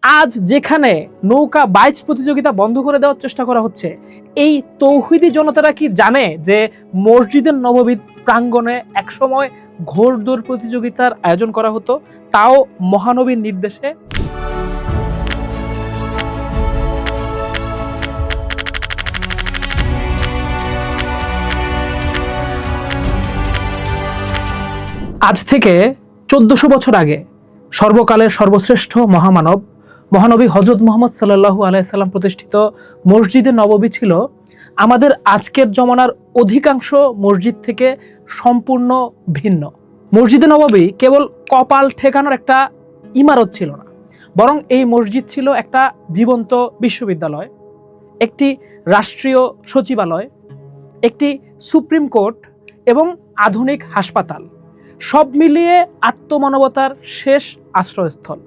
আজ যেখানে নৌকা বাইচ প্রতিযোগিতা বন্ধ করে দেওয়ার চেষ্টা করা হচ্ছে, এই তৌহিদি জনতারা কি জানে যে মসজিদের নববী প্রাঙ্গণে একসময় ঘোড়দৌড় প্রতিযোগিতার আয়োজন করা হতো, তাও মহানবীর নির্দেশে? আজ থেকে 1400 বছর আগে সর্বকালের সর্বশ্রেষ্ঠ মহামানব মহানবী হযরত মুহাম্মদ সাল্লাল্লাহু আলাইহি সাল্লাম প্রতিষ্ঠিত মসজিদে নববী ছিল আমাদের আজকের জমানার অধিকাংশ মসজিদ থেকে সম্পূর্ণ ভিন্ন। মসজিদে নববী কেবল কপাল ঠেকানোর একটা ইমারত ছিল না, বরং এই মসজিদ ছিল একটা জীবন্ত বিশ্ববিদ্যালয়, একটি রাষ্ট্রীয় সচিবালয়, একটি সুপ্রিম কোর্ট এবং আধুনিক হাসপাতাল, সব মিলিয়ে আত্মমানবতার শেষ আশ্রয়স্থল।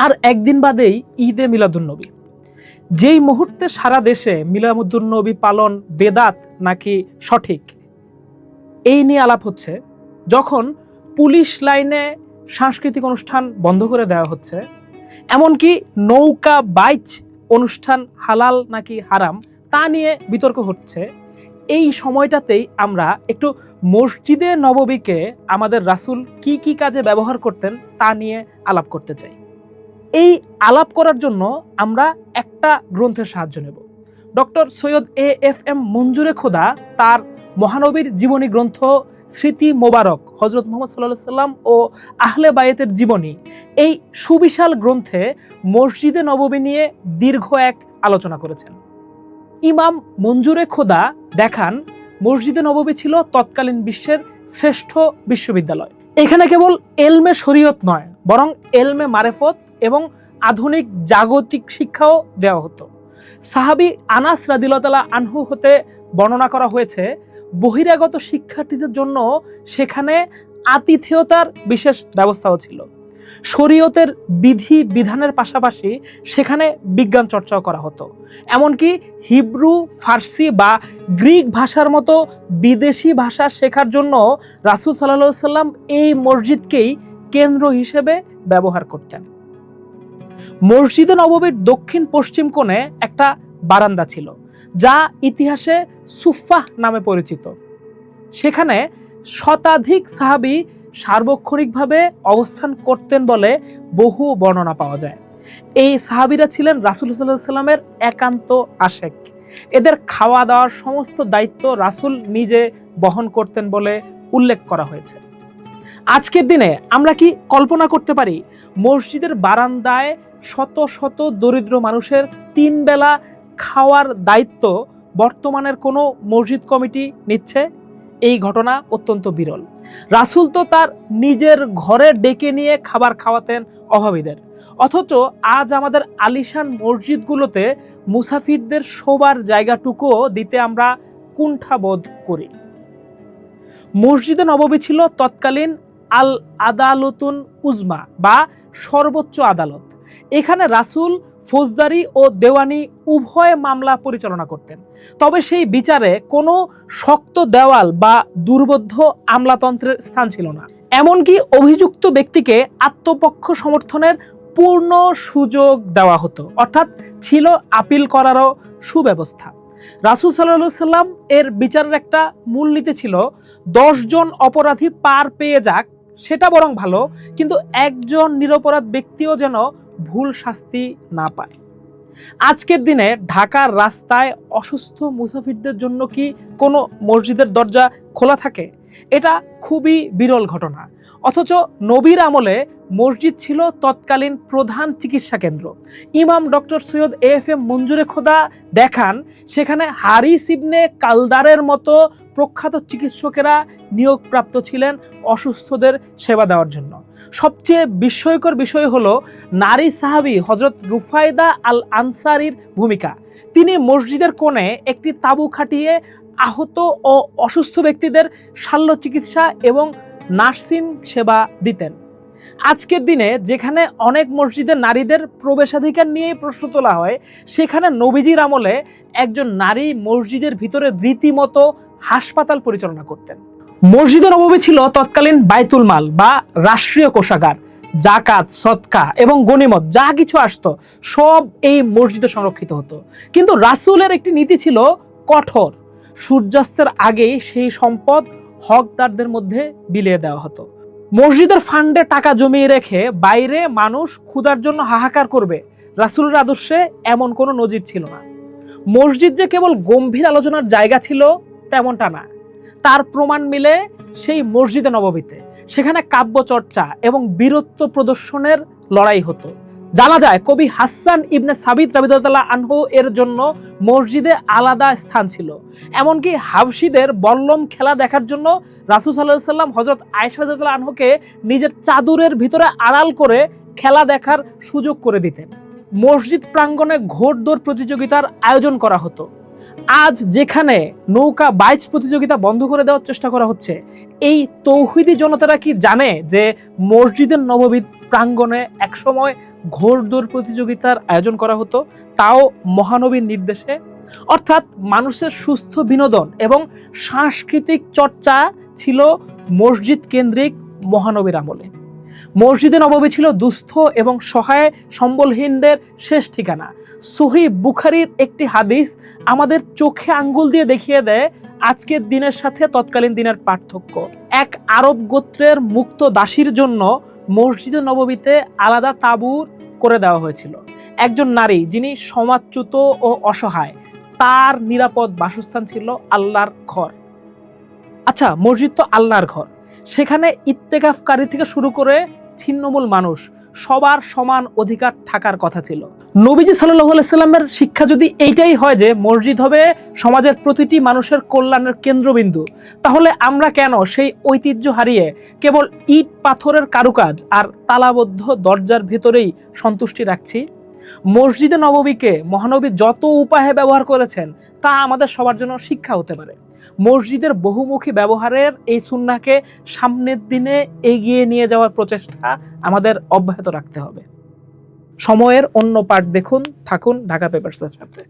আর একদিন বাদেই ঈদে মিলাদুন্নবী, যেই মুহূর্তে সারা দেশে মিলাদুন্নবী পালন বেদাত নাকি সঠিক এই নিয়ে আলাপ হচ্ছে, যখন পুলিশ লাইনে সাংস্কৃতিক অনুষ্ঠান বন্ধ করে দেওয়া হচ্ছে, এমনকি নৌকা বাইচ অনুষ্ঠান হালাল নাকি হারাম তা নিয়ে বিতর্ক হচ্ছে, এই সময়টাতেই আমরা একটু মসজিদে নববীকে আমাদের রাসূল কি কি কাজে ব্যবহার করতেন তা নিয়ে আলাপ করতে চাই। এই আলাপ করার জন্য আমরা একটা গ্রন্থের সাহায্য নেব। ডক্টর সৈয়দ AFM মঞ্জুরে খোদা তার মহানবীর জীবনী গ্রন্থ স্মৃতি মোবারক হযরত মুহাম্মদ সাল্লাল্লাহু আলাইহি সাল্লাম ও আহলে বায়েতের জীবনী, এই সুবিশাল গ্রন্থে মসজিদে নববী নিয়ে দীর্ঘ এক আলোচনা করেছেন। ইমাম মঞ্জুরে খোদা দেখান মসজিদে নববী ছিল তৎকালীন বিশ্বের শ্রেষ্ঠ বিশ্ববিদ্যালয়। এখানে কেবল এলমে শরীয়ত নয়, বরং এলমে মারেফত এবং আধুনিক জাগতিক শিক্ষাও দেওয়া হতো। সাহাবী আনাস রাদিয়াল্লাহু তাআলা আনহু হতে বর্ণনা করা হয়েছে, বহিরাগত শিক্ষার্থীদের জন্য সেখানে আতিথেয়তার বিশেষ ব্যবস্থাও ছিল। শরীয়তের বিধি বিধানের পাশাপাশি সেখানে বিজ্ঞান চর্চাও করা হতো। এমনকি হিব্রু, ফার্সি বা গ্রিক ভাষার মতো বিদেশি ভাষা শেখার জন্য রাসূল সাল্লাল্লাহু আলাইহি সাল্লাম এই মসজিদকেই কেন্দ্র হিসেবে ব্যবহার করতেন। মসজিদে নববীর দক্ষিণ পশ্চিম কোণে একটা বারান্দা ছিল, যা ইতিহাসে সুফফাহ নামে পরিচিত। সেখানে শতাধিক সাহাবী সার্বক্ষণিকভাবে অবস্থান করতেন বলে বহু বর্ণনা পাওয়া যায়। এই সাহাবীরা ছিলেন রাসূল সাল্লাল্লাহু আলাইহি সাল্লামের একান্ত আশেক। এদের খাওয়া দাওয়ার সমস্ত দায়িত্ব রাসূল নিজে বহন করতেন বলে উল্লেখ করা হয়েছে। আজকের দিনে আমরা কি কল্পনা করতে পারি মসজিদের বারান্দায় শত শত দরিদ্র মানুষের 3 বেলা খাওয়ার দায়িত্ব বর্তমানের কোনো মসজিদ কমিটি নিচ্ছে? এই ঘটনা অত্যন্ত বিরল। রাসূল তো তার নিজের ঘরে ডেকে নিয়ে খাবার খাওয়াতেন অভাবীদের, অথচ আজ আমাদের আলিশান মসজিদগুলোতে মুসাফিরদের শোবার জায়গাটুকুও দিতে আমরা কুণ্ঠাবোধ করি। মসজিদে নববী ছিল তৎকালীন আল আদালতুন উজমা বা সর্বোচ্চ আদালত। এখানে রাসূল ফৌজদারি ও দেওয়ানি উভয় মামলা পরিচালনা করতেন। তবে সেই বিচারে কোনো শক্ত দেওয়াল বা দুর্বোধ্য আমলাতন্ত্রের স্থান ছিল না। এমনকি অভিযুক্ত ব্যক্তিকে আত্মপক্ষ সমর্থনের পূর্ণ সুযোগ দেওয়া হতো, অর্থাৎ ছিল আপিল করারও সুব্যবস্থা। রাসূল সাল্লাল্লাহু আলাইহি সাল্লাম এর বিচারের একটা মূলনীতি ছিল, 10 জন অপরাধী পার পেয়ে যাক সেটা বরং ভালো, কিন্তু একজন নিরপরাধ ব্যক্তিও যেন ভুল শাস্তি না পায়। আজকের দিনে ঢাকার রাস্তায় অসুস্থ মুসাফিরদের জন্য কি কোনো মসজিদের দরজা খোলা থাকে? এটা খুবই বিরল ঘটনা। অথচ নবীর আমলে মসজিদ ছিল তৎকালীন প্রধান চিকিৎসা কেন্দ্র। ইমাম ডক্টর সৈয়দ AFM মঞ্জুরে খোদা দেখান সেখানে হারিস ইবনে কালদারের মতো প্রখ্যাত চিকিৎসকেরা নিয়োগপ্রাপ্ত ছিলেন অসুস্থদের সেবা দেওয়ার জন্য। সবচেয়ে বিস্ময়কর বিষয় হলো নারী সাহাবী হযরত রুফায়দা আল আনসারীর ভূমিকা। তিনি মসজিদের কোণে একটি তাঁবু খাটিয়ে আহত ও অসুস্থ ব্যক্তিদের শল্য চিকিৎসা এবং নার্সিং সেবা দিতেন। আজকের দিনে যেখানে অনেক মসজিদে নারীদের প্রবেশাধিকার নিয়ে প্রশ্ন তোলা হয়, সেখানে নবীজির আমলে একজন নারী মসজিদের ভিতরে রীতিমতো হাসপাতাল পরিচালনা করতেন। মসজিদে নববী ছিল তৎকালীন বায়তুল মাল বা রাষ্ট্রীয় কোষাগার, জাকাত, সদকা এবং গনিমত যা কিছু আসতো সব এই মসজিদে সংরক্ষিত হতো। কিন্তু রাসূলের একটি নীতি ছিল কঠোর। সূর্যাস্তের আগেই সেই সম্পদ হকদারদের মধ্যে বিলিয়ে দেওয়া হতো। মসজিদের ফান্ডে টাকা জমিয়ে রেখে বাইরে মানুষ ক্ষুধার জন্য হাহাকার করবে, রাসূলের আদর্শে এমন কোনো নজির ছিল না। মসজিদ যে কেবল গম্ভীর আলোচনার জায়গা ছিল তেমনটা না, তার প্রমাণ মিলে সেই মসজিদে নববীতে। সেখানে কাব্য চর্চা এবং বীরত্ব প্রদর্শনের লড়াই হতো। জানা যায় কবি হাসান ইবনে সাবিত রাদিয়াল্লাহু আনহু এর জন্য মসজিদে আলাদা স্থান ছিল। এমনকি হাবশীদের বল্লম খেলা দেখার জন্য রাসূল সাল্লাল্লাহু আলাইহি ওয়াসাল্লাম হযরত আয়েশা রাদিয়াল্লাহু আনহুকে নিজের চাদরের ভিতরে আড়াল করে খেলা দেখার সুযোগ করে দিতেন। মসজিদ প্রাঙ্গণে ঘোড়দৌড় প্রতিযোগিতার আয়োজন করা হতো। আজ যেখানে নৌকা বাইচ প্রতিযোগিতা বন্ধ করে দেওয়ার চেষ্টা করা হচ্ছে, এই তৌহিদি জনতারা কি জানে যে মসজিদের নববী প্রাঙ্গণে একসময় ঘোড়দৌড় প্রতিযোগিতার আয়োজন করা হতো, তাও মহানবীর নির্দেশে? অর্থাৎ মানুষের সুস্থ বিনোদন এবং সাংস্কৃতিক চর্চা ছিল মসজিদ কেন্দ্রিক মহানবীর আমলে। মসজিদে নববী ছিল দুস্থ এবং সহায় সম্বলহীনদের শেষ ঠিকানা। সহিহ বুখারীর একটি হাদিস আমাদের চোখে আঙ্গুল দিয়ে দেখিয়ে দেয় আজকের দিনের সাথে তৎকালীন দিনের পার্থক্য। এক আরব গোত্রের মুক্ত দাসীর জন্য মসজিদে নববীতে আলাদা তাঁবুর করে দেওয়া হয়েছিল। একজন নারী যিনি সমাজচ্যুত ও অসহায়, তার নিরাপদ বাসস্থান ছিল আল্লাহর ঘর। আচ্ছা, মসজিদ তো আল্লাহর ঘর, সেখানে ইত্তেকাফকারী থেকে শুরু করে ছিন্নমূল মানুষ সবার সমান অধিকার থাকার কথা ছিল। নবীজি সাল্লাল্লাহু আলাইহি সাল্লামের শিক্ষা যদি এইটাই হয় যে মসজিদ হবে সমাজের প্রতিটি মানুষের কল্যাণের কেন্দ্রবিন্দু, তাহলে আমরা কেন সেই ঐতিহ্য হারিয়ে কেবল ইট পাথরের কারুকাজ আর তালাবদ্ধ দরজার ভেতরেই সন্তুষ্টি রাখছি? মসজিদে নববীকে মহানবী যত উপায়ে ব্যবহার করেছেন তা আমাদের সবার জন্য শিক্ষা হতে পারে। মসজিদের বহুমুখী ব্যবহারের এই সুন্নাহকে সামনের দিনে এগিয়ে নিয়ে যাওয়ার প্রচেষ্টা আমাদের অব্যাহত রাখতে হবে। সময়ের অন্য পার্ট দেখুন, থাকুন ঢাকা পেপারসের সাথে।